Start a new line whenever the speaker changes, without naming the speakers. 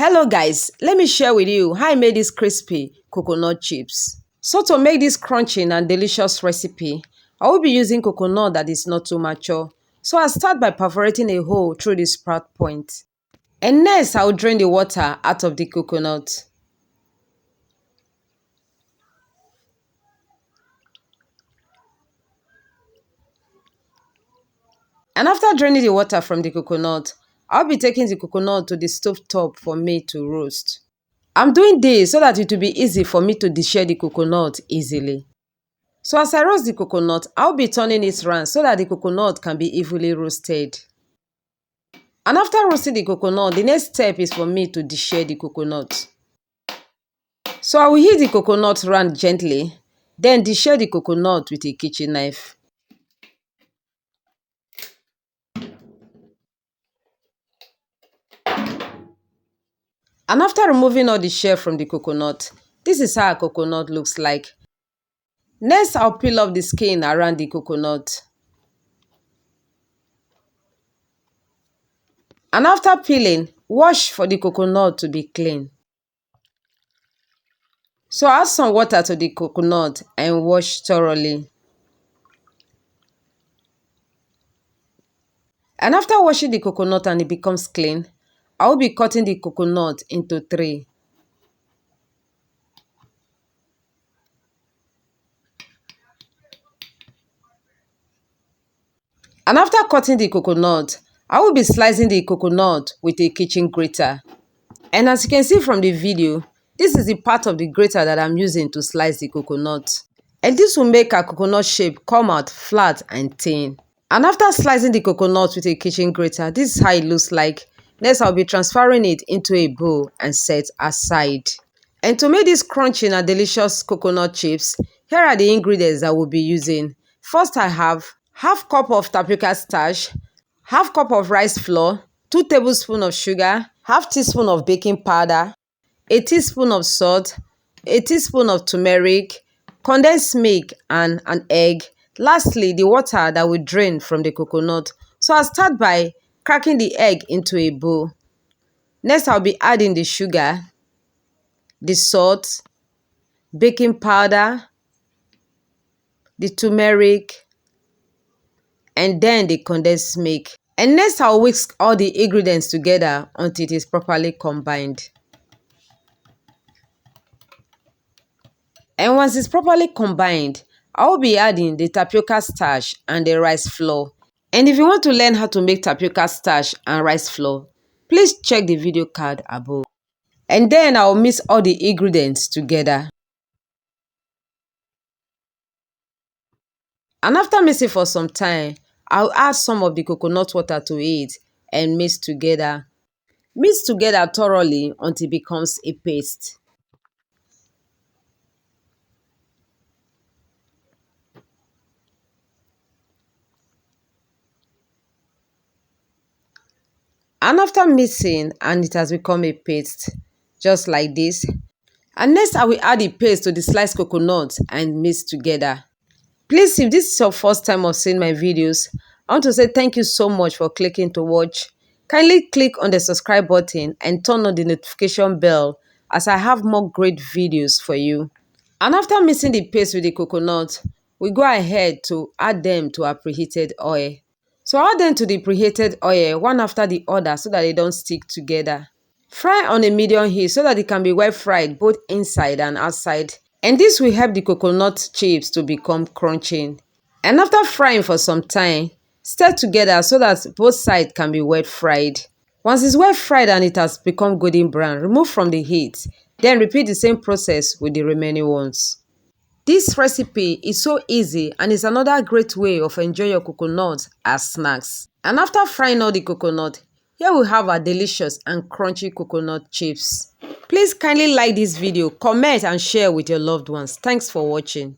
Hello guys, let me share with you how I made these crispy coconut chips. So to make this crunchy and delicious recipe, I will be using coconut that is not too mature. So I'll start by perforating a hole through the sprout point. And next I'll drain the water out of the coconut. And after draining the water from the coconut, I'll be taking the coconut to the stove top for me to roast. I'm doing this so that it will be easy for me to deshare the coconut easily. So as I roast the coconut, I'll be turning it round so that the coconut can be evenly roasted. And after roasting the coconut, the next step is for me to deshare the coconut. So I will heat the coconut round gently, then deshare the coconut with a kitchen knife. And after removing all the shell from the coconut, this is how a coconut looks like. Next, I'll peel off the skin around the coconut. And after peeling, wash for the coconut to be clean. So add some water to the coconut and wash thoroughly. And after washing the coconut and it becomes clean, I will be cutting the coconut into 3. And after cutting the coconut, I will be slicing the coconut with a kitchen grater. And as you can see from the video, this is the part of the grater that I'm using to slice the coconut. And this will make our coconut shape come out flat and thin. And after slicing the coconut with a kitchen grater, this is how it looks like. Next, I'll be transferring it into a bowl and set aside. And to make these crunchy and delicious coconut chips, here are the ingredients that we'll be using. First, I have half cup of tapioca starch, half cup of rice flour, 2 tablespoons of sugar, half teaspoon of baking powder, a teaspoon of salt, a teaspoon of turmeric, condensed milk and an egg. Lastly, the water that we drain from the coconut. So I'll start by cracking the egg into a bowl. Next, I'll be adding the sugar, the salt, baking powder, the turmeric, and then the condensed milk. And next, I'll whisk all the ingredients together until it is properly combined. And once it's properly combined, I will be adding the tapioca starch and the rice flour. And if you want to learn how to make tapioca starch and rice flour, please check the video card above. And then I'll mix all the ingredients together. And after mixing for some time, I'll add some of the coconut water to it and mix together. Mix together thoroughly until it becomes a paste. And after mixing and it has become a paste, just like this. And next I will add the paste to the sliced coconut and mix together. Please, if this is your first time of seeing my videos, I want to say thank you so much for clicking to watch. Kindly click on the subscribe button and turn on the notification bell as I have more great videos for you. And after mixing the paste with the coconut, we go ahead to add them to our preheated oil. So add them to the preheated oil one after the other so that they don't stick together. Fry on a medium heat so that it can be well fried both inside and outside. And this will help the coconut chips to become crunchy. And after frying for some time, stir together so that both sides can be well fried. Once it's well fried and it has become golden brown, remove from the heat. Then repeat the same process with the remaining ones. This recipe is so easy and is another great way of enjoying your coconut as snacks. And after frying all the coconut, here we have our delicious and crunchy coconut chips. Please kindly like this video, comment and share with your loved ones. Thanks for watching.